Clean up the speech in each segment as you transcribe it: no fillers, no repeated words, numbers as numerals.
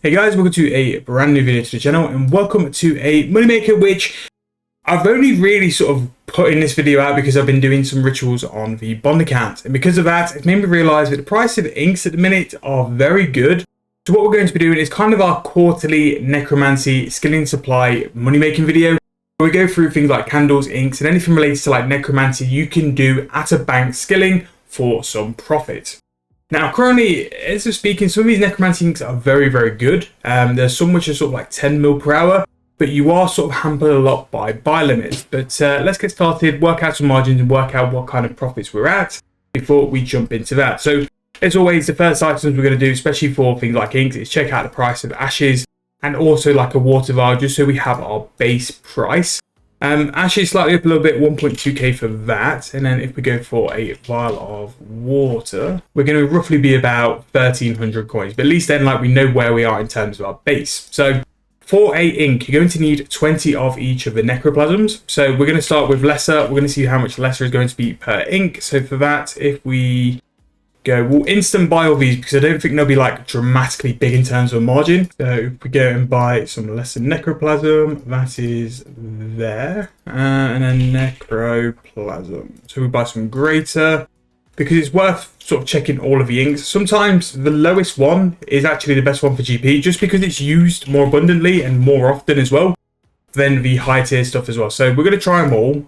Hey guys, welcome to a brand new video to the channel and welcome to a moneymaker which I've only really sort of put in this video out because I've been doing some rituals on the bond account, and because of that it's made me realise that the price of inks at the minute are very good. So what we're going to be doing is kind of our quarterly necromancy skilling supply money-making video, where we go through things like candles, inks and anything related to like necromancy you can do at a bank skilling for some profit. Now, currently, as of speaking, some of these necromancy inks are very, very good. There's some which are sort of like 10 mil per hour, but you are sort of hampered a lot by buy limits. But let's get started, work out some margins and work out what kind of profits we're at before we jump into that. So, as always, the first items we're going to do, especially for things like inks, is check out the price of ashes and also like a water vial, just so we have our base price. Ashes slightly up a little bit, 1.2k for that, and then if we go for a vial of water, we're going to roughly be about 1300 coins, but at least then like we know where we are in terms of our base. So for a ink, you're going to need 20 of each of the necroplasms. So we're going to start with lesser. We're going to see how much lesser is going to be per ink. So for that, if we go, we'll instant buy all these because I don't think they'll be like dramatically big in terms of margin. So if we go and buy some lesser necroplasm, that is there, and then necroplasm. So we buy some greater because it's worth sort of checking all of the inks. Sometimes the lowest one is actually the best one for GP, just because it's used more abundantly and more often as well than the high tier stuff as well. So we're going to try them all,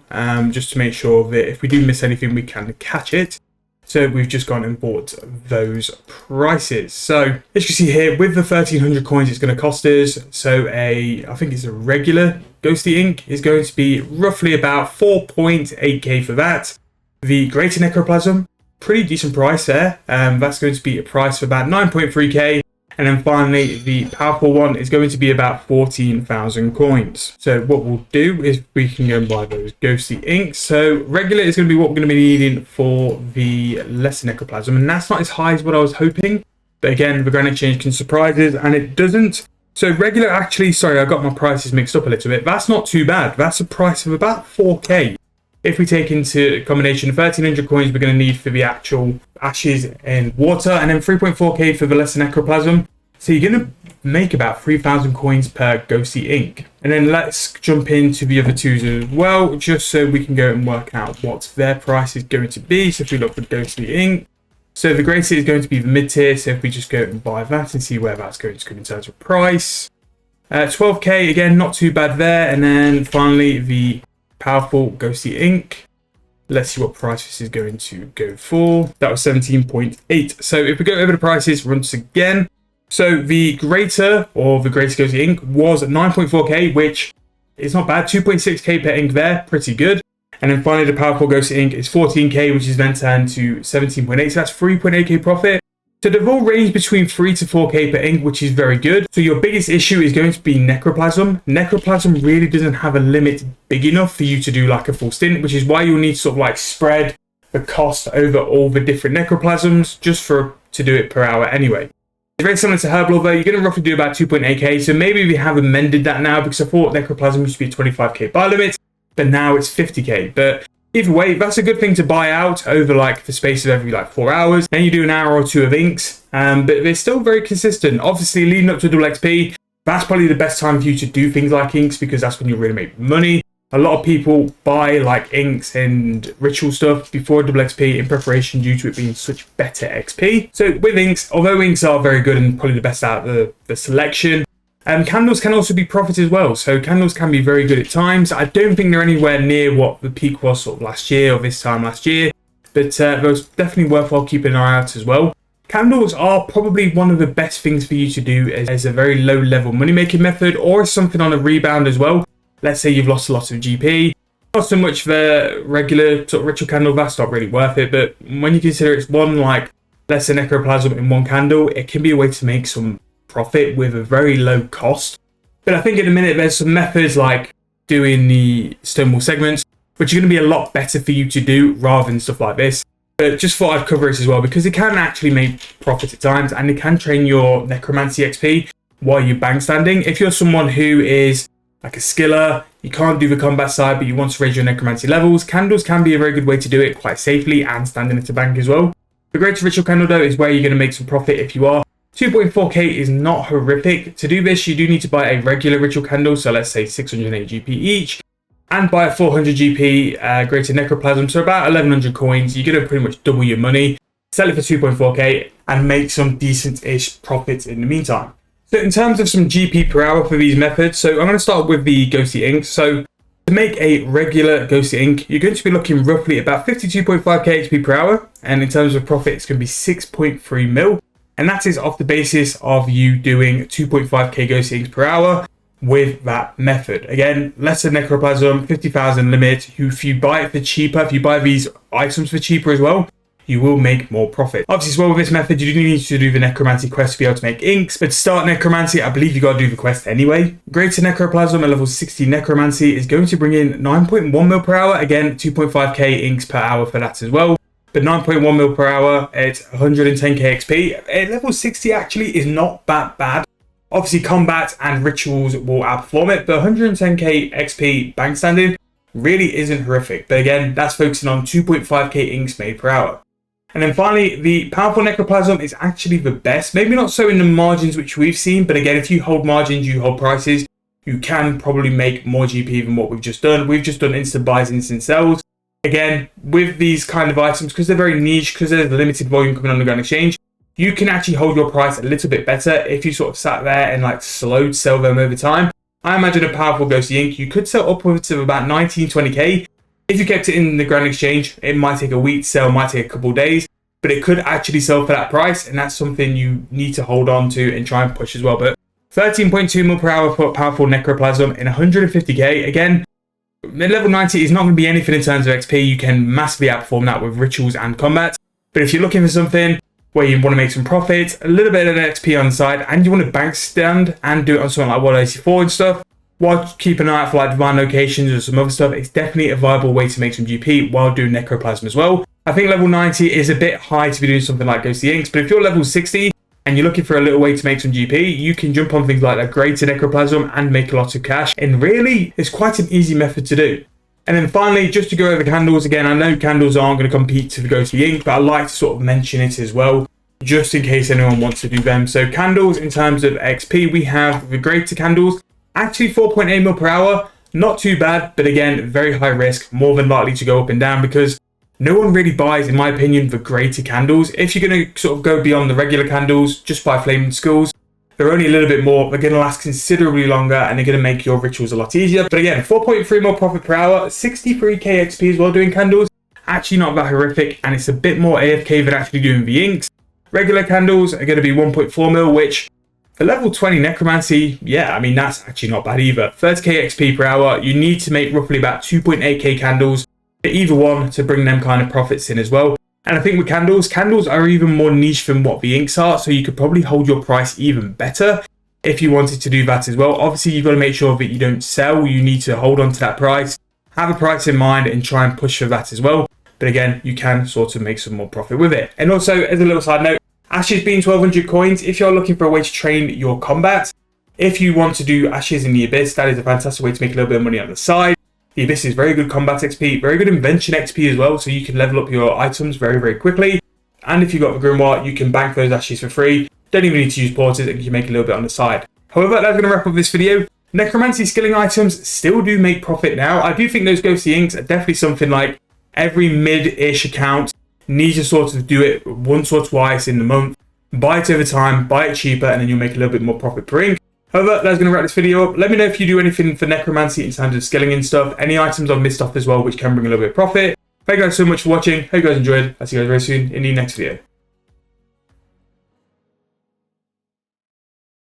just to make sure that if we do miss anything, we can catch it. So we've just gone and bought those prices. So as you can see here, with the 1300 coins, it's going to cost us. So I think it's a regular ghosty ink is going to be roughly about 4.8k for that. The greater necroplasm, pretty decent price there. That's going to be a price of about 9.3k. And then finally, the powerful one is going to be about 14,000 coins. So what we'll do is we can go and buy those ghosty inks. So regular is going to be what we're going to be needing for the lesser necroplasm. And that's not as high as what I was hoping. But again, the Grand Exchange can surprise us, and it doesn't. So regular actually, sorry, I got my prices mixed up a little bit. That's not too bad. That's a price of about 4k. If we take into combination 1300 coins we're going to need for the actual ashes and water, and then 3.4k for the lesser necroplasm. So you're going to make about 3,000 coins per ghosty ink. And then let's jump into the other twos as well, just so we can go and work out what their price is going to be. So if we look for ghosty ink, so the greater is going to be the mid tier. So if we just go and buy that and see where that's going to come in terms of price. 12k, again, not too bad there. And then finally the powerful ghosty ink. Let's see what price this is going to go for. That was 17.8. So if we go over the prices once again, so the greater ghosty ink was 9.4k, which is not bad. 2.6k per ink there, pretty good. And then finally the powerful ghosty ink is 14k, which is then turned to 17.8. So that's 3.8k profit. So they've all ranged between 3 to 4k per ink, which is very good. So your biggest issue is going to be necroplasm. Necroplasm really doesn't have a limit big enough for you to do like a full stint, which is why you'll need to sort of like spread the cost over all the different necroplasms just to do it per hour anyway. It's very similar to Herb Lover. You're going to roughly do about 2.8k. So maybe we have amended that now, because I thought necroplasm used to be a 25k buy limit, but now it's 50k. But either way, that's a good thing to buy out over like the space of every like 4 hours. Then you do an hour or two of inks, but they're still very consistent. Obviously, leading up to double XP, that's probably the best time for you to do things like inks, because that's when you really make money. A lot of people buy like inks and ritual stuff before double XP in preparation due to it being such better XP. So with inks, although inks are very good and probably the best out of the selection, candles can also be profit as well. So candles can be very good at times. I don't think they're anywhere near what the peak was sort of last year or this time last year, but those definitely worthwhile keeping an eye out as well. Candles are probably one of the best things for you to do as a very low level money making method, or as something on a rebound as well. Let's say you've lost a lot of GP, not so much the regular sort of ritual candle, that's not really worth it. But when you consider it's one like lesser necroplasm in one candle, it can be a way to make some profit with a very low cost. But I think in a minute there's some methods like doing the stonewall segments, which are going to be a lot better for you to do rather than stuff like this. But just thought I'd cover this as well, because it can actually make profit at times, and it can train your necromancy XP while you're bank standing. If you're someone who is like a skiller, you can't do the combat side, but you want to raise your necromancy levels, candles can be a very good way to do it quite safely and standing at a bank as well. The greater ritual candle though is where you're going to make some profit if you are 2.4k is not horrific. To do this, you do need to buy a regular ritual candle, so let's say 680 GP each, and buy a 400 GP greater necroplasm, so about 1100 coins. You're going to pretty much double your money, sell it for 2.4k, and make some decent-ish profits in the meantime. So in terms of some GP per hour for these methods, so I'm going to start with the ghosty ink. So to make a regular ghosty ink, you're going to be looking roughly at about 52.5k XP per hour, and in terms of profit, it's going to be 6.3 mil. And that is off the basis of you doing 2.5k ghosty inks per hour with that method. Again, lesser necroplasm, 50,000 limit. If you buy it for cheaper, if you buy these items for cheaper as well, you will make more profit. Obviously, as well with this method, you do need to do the necromancy quest to be able to make inks. But to start necromancy, I believe you got to do the quest anyway. Greater necroplasm at level 60 necromancy is going to bring in 9.1 mil per hour. Again, 2.5k inks per hour for that as well. But 9.1 mil per hour at 110k XP at level 60 actually is not that bad. Obviously, combat and rituals will outperform it, but 110k XP bank standing really isn't horrific. But again, that's focusing on 2.5k inks made per hour. And then finally, the powerful necroplasm is actually the best. Maybe not so in the margins which we've seen, but again, if you hold margins, you hold prices, you can probably make more GP than what we've just done. We've just done instant buys, instant sells. Again, with these kind of items, because they're very niche, because there's limited volume coming on the Grand Exchange, you can actually hold your price a little bit better if you sort of sat there and like slowed sell them over time. I imagine a powerful ghosty ink, you could sell upwards of about 19-20k. If you kept it in the Grand Exchange, it might take a week to sell, might take a couple of days, but it could actually sell for that price, and that's something you need to hold on to and try and push as well. But 13.2 mil per hour for powerful necroplasm in 150k. Again, level 90 is not going to be anything in terms of XP. You can massively outperform that with rituals and combat. But if you're looking for something where you want to make some profit, a little bit of an XP on the side, and you want to bank stand and do it on something like 184 and stuff, while keep an eye out for like divine locations or some other stuff, it's definitely a viable way to make some GP while doing necroplasm as well. I think level 90 is a bit high to be doing something like ghosty inks, but if you're level 60 and you're looking for a little way to make some GP, you can jump on things like a greater necroplasm and make a lot of cash. And really, it's quite an easy method to do. And then finally, just to go over candles again, I know candles aren't going to compete to the ghosty ink, but I like to sort of mention it as well, just in case anyone wants to do them. So candles, in terms of XP, we have the greater candles, actually 4.8 mil per hour, not too bad, but again, very high risk, more than likely to go up and down because no one really buys, in my opinion, the greater candles. If you're going to sort of go beyond the regular candles, just buy flaming skulls. They're only a little bit more, they're going to last considerably longer, and they're going to make your rituals a lot easier. But again, 4.3 more profit per hour, 63k XP as well doing candles. Actually not that horrific, and it's a bit more AFK than actually doing the inks. Regular candles are going to be 1.4 mil, which for level 20 necromancy, yeah, I mean, that's actually not bad either. 30k XP per hour, you need to make roughly about 2.8k candles for either one to bring them kind of profits in as well. And I think with candles are even more niche than what the inks are, so you could probably hold your price even better if you wanted to do that as well. Obviously, you've got to make sure that you don't sell. You need to hold on to that price, have a price in mind, and try and push for that as well. But again, you can sort of make some more profit with it. And also, as a little side note, Ashes being 1200 coins, if you're looking for a way to train your combat, if you want to do Ashes in the Abyss, that is a fantastic way to make a little bit of money on the side. The Abyss is very good combat XP, very good invention XP as well, so you can level up your items very, very quickly. And if you've got the Grimoire, you can bank those Ashes for free. Don't even need to use porters, and you can make a little bit on the side. However, that's going to wrap up this video. Necromancy skilling items still do make profit now. I do think those ghosty inks are definitely something like every mid-ish account needs to sort of do it once or twice in the month. Buy it over time, buy it cheaper, and then you'll make a little bit more profit per ink. However, that's going to wrap this video up. Let me know if you do anything for necromancy in terms of skilling and stuff. Any items I've missed off as well, which can bring a little bit of profit. Thank you guys so much for watching. Hope you guys enjoyed. I'll see you guys very soon in the next video.